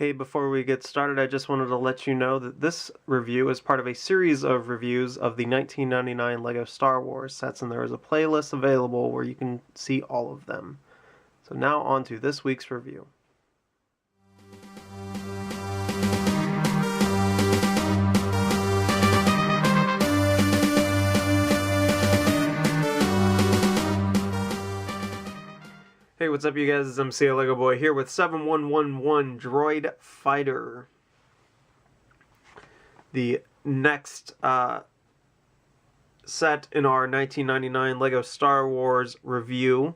Hey, before we get started, I just wanted to let you know that this review is part of a series of reviews of the 1999 LEGO Star Wars sets, and there is a playlist available where you can see all of them. So now on to this week's review. Hey, what's up you guys, it's MCLegoboy here with 7111 Droid Fighter. The next set in our 1999 LEGO Star Wars review.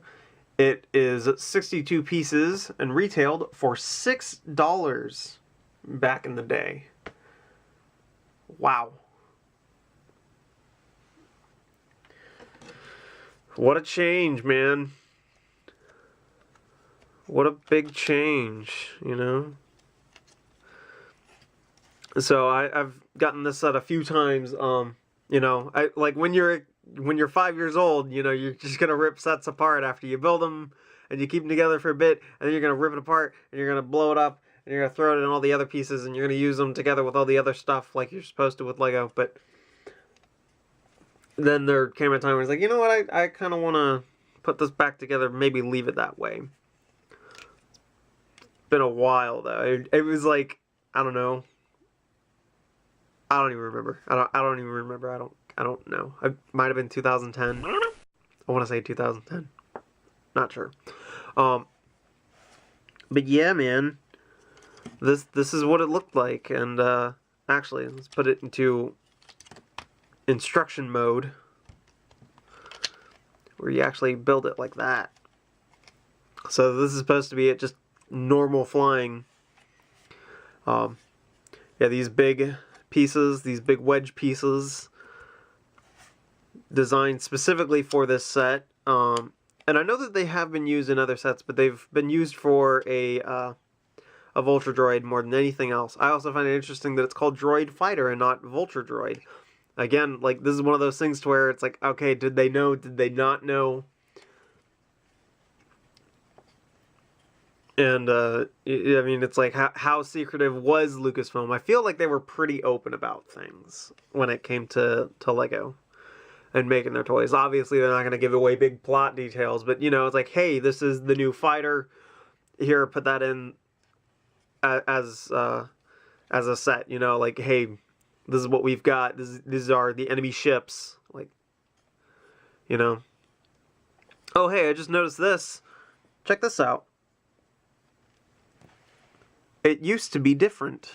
It is 62 pieces and retailed for $6 back in the day. Wow. What a change, man. What a big change, you know? So I've gotten this set a few times. You know, like when you're 5 years old, you know, you're just gonna rip sets apart after you build them, and you keep them together for a bit, and then you're gonna rip it apart, and you're gonna blow it up, and you're gonna throw it in all the other pieces, and you're gonna use them together with all the other stuff like you're supposed to with Lego. But then there came a time where it's like, you know what, I kind of want to put this back together, maybe leave it that way. Been a while though. It was like, I don't know. I don't even remember. I don't even remember. I don't know. It might have been 2010. I want to say 2010. Not sure. But yeah, man. This is what it looked like, and actually, let's put it into instruction mode, where you actually build it like that. So this is supposed to be it, just normal flying. Yeah, these big pieces, these big wedge pieces, designed specifically for this set. And I know that they have been used in other sets, but they've been used for a Vulture Droid more than anything else. I also find it interesting that it's called Droid Fighter and not Vulture Droid. Again, like, this is one of those things to where it's like, okay, did they know? Did they not know? And, I mean, it's like, how secretive was Lucasfilm? I feel like they were pretty open about things when it came to Lego and making their toys. Obviously, they're not going to give away big plot details, but, you know, it's like, hey, this is the new fighter. Here, put that in as a set, you know, like, hey, this is what we've got. These are the enemy ships, like, you know. Oh, hey, I just noticed this. Check this out. It used to be different.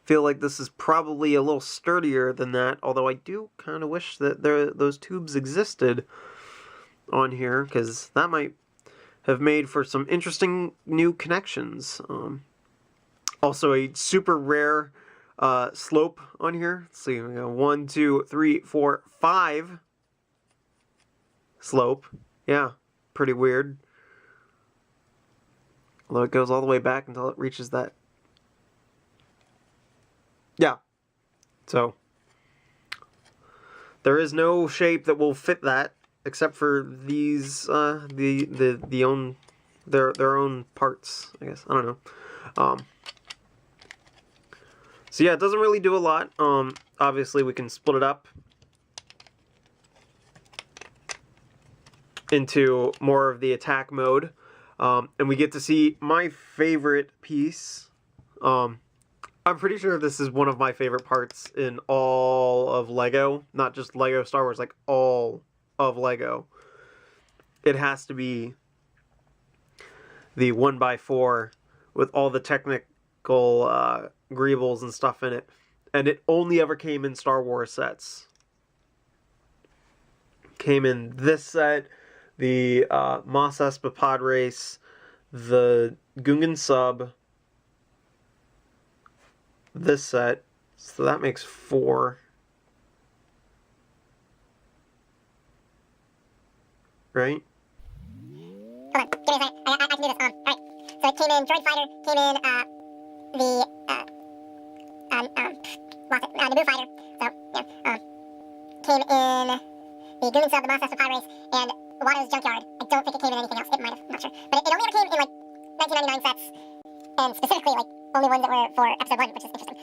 Feel like this is probably a little sturdier than that, although I do kind of wish that those tubes existed on here, because that might have made for some interesting new connections. Also, a super rare slope on here. Let's see, we got 1, 2, 3, 4, 5 slope. Yeah, pretty weird. Although it goes all the way back until it reaches that. Yeah. So there is no shape that will fit that except for these their own parts, I guess. I don't know. So yeah, it doesn't really do a lot. Obviously we can split it up into more of the attack mode. And we get to see my favorite piece. I'm pretty sure this is one of my favorite parts in all of Lego. Not just Lego Star Wars, like all of Lego. It has to be the 1x4 with all the technical greebles and stuff in it. And it only ever came in Star Wars sets. Came in this set, the Mos Espa Pod Race, the Gungan Sub, this set, so that makes 4. Right? Hold on, give me a second. I can do this. Alright. So it came in Droid Fighter, came in the Naboo Fighter. So yeah, came in the Gungan Sub, the Mos Espa Pod Race, and Watto's Junkyard. I don't think it came in anything else. It might have, I'm not sure. But it only ever came in like 1999 sets. and specifically like only ones that were for episode 1, which is interesting.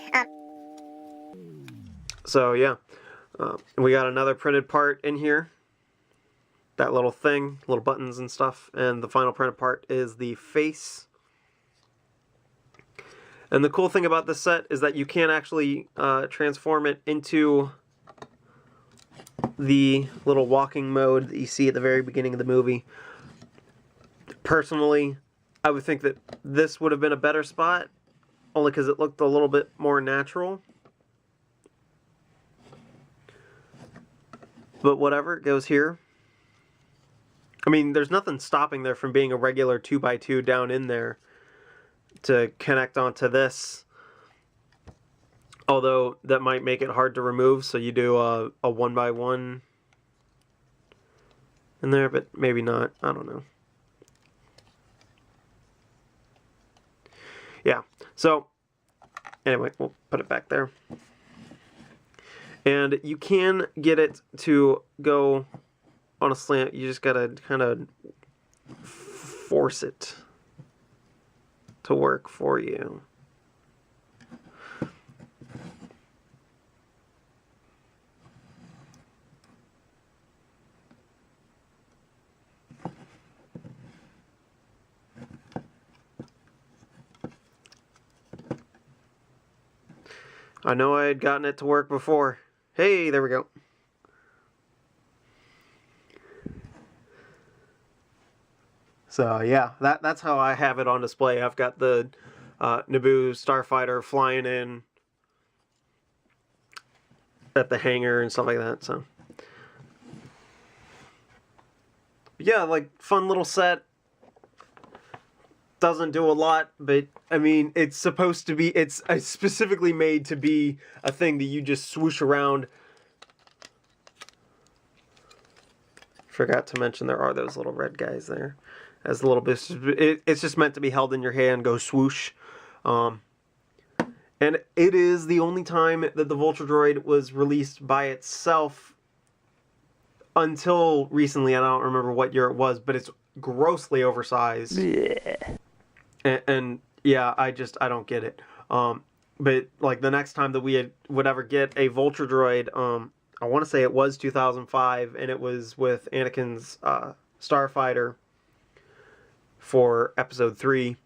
So yeah, we got another printed part in here. That little thing, little buttons and stuff, and the final printed part is the face. And the cool thing about this set is that you can actually transform it into the little walking mode that you see at the very beginning of the movie. Personally, I would think that this would have been a better spot, only because it looked a little bit more natural. But whatever, it goes here. I mean, there's nothing stopping there from being a regular 2x2 down in there to connect onto this. Although that might make it hard to remove, so you do a 1x1 in there, but maybe not. I don't know. Yeah, so anyway, we'll put it back there. And you can get it to go on a slant. You just gotta kind of force it to work for you. I know I had gotten it to work before. Hey, there we go. So yeah, that's how I have it on display. I've got the Naboo starfighter flying in at the hangar and stuff like that. So yeah, like fun little set. Doesn't do a lot, but I mean, it's supposed to be, it's specifically made to be a thing that you just swoosh around. Forgot to mention there are those little red guys there. As a little bit, it's just meant to be held in your hand, go swoosh. And it is the only time that the Vulture Droid was released by itself until recently. I don't remember what year it was, but it's grossly oversized. Yeah. And yeah, I don't get it. But like the next time that we would ever get a Vulture Droid, I want to say it was 2005, and it was with Anakin's starfighter for episode 3,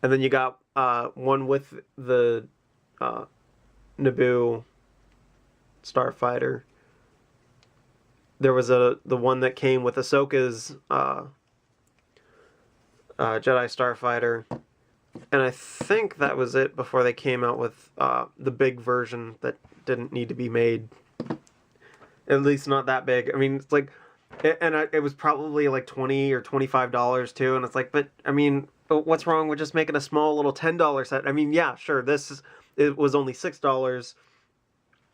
and then you got one with the Naboo starfighter. There was the one that came with Ahsoka's Jedi starfighter, and I think that was it before they came out with the big version that didn't need to be made. At least not that big. I mean, it's like, and it was probably like $20 or $25 too, and it's like, but I mean, what's wrong with just making a small little $10 set? I mean, yeah, sure, it was only $6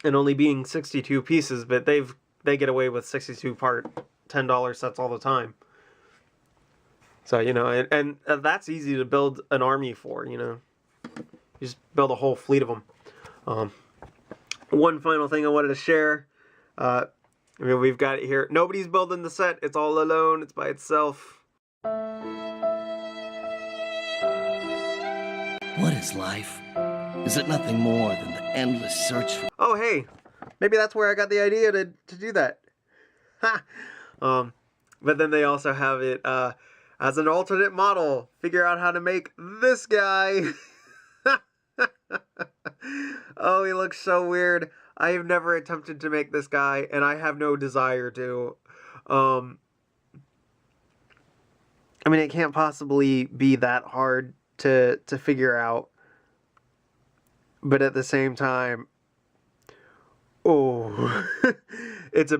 and only being 62 pieces, but they get away with 62 part $10 sets all the time. So, you know, and that's easy to build an army for, you know. You just build a whole fleet of them. One final thing I wanted to share. I mean, we've got it here. Nobody's building the set. It's all alone. It's by itself. What is life? Is it nothing more than the endless search for... Oh, hey. Maybe that's where I got the idea to do that. Ha! But then they also have it as an alternate model. Figure out how to make this guy. Oh, he looks so weird. I have never attempted to make this guy, and I have no desire to. I mean, it can't possibly be that hard to figure out. But at the same time, oh, it's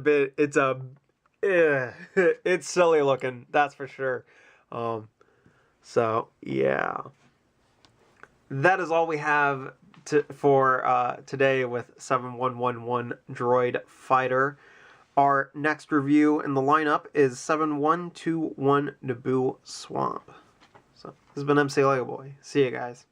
silly looking, that's for sure. So, yeah. That is all we have for today with 7111 Droid Fighter. Our next review in the lineup is 7121 Naboo Swamp. So, this has been MCLegoboy. See you guys.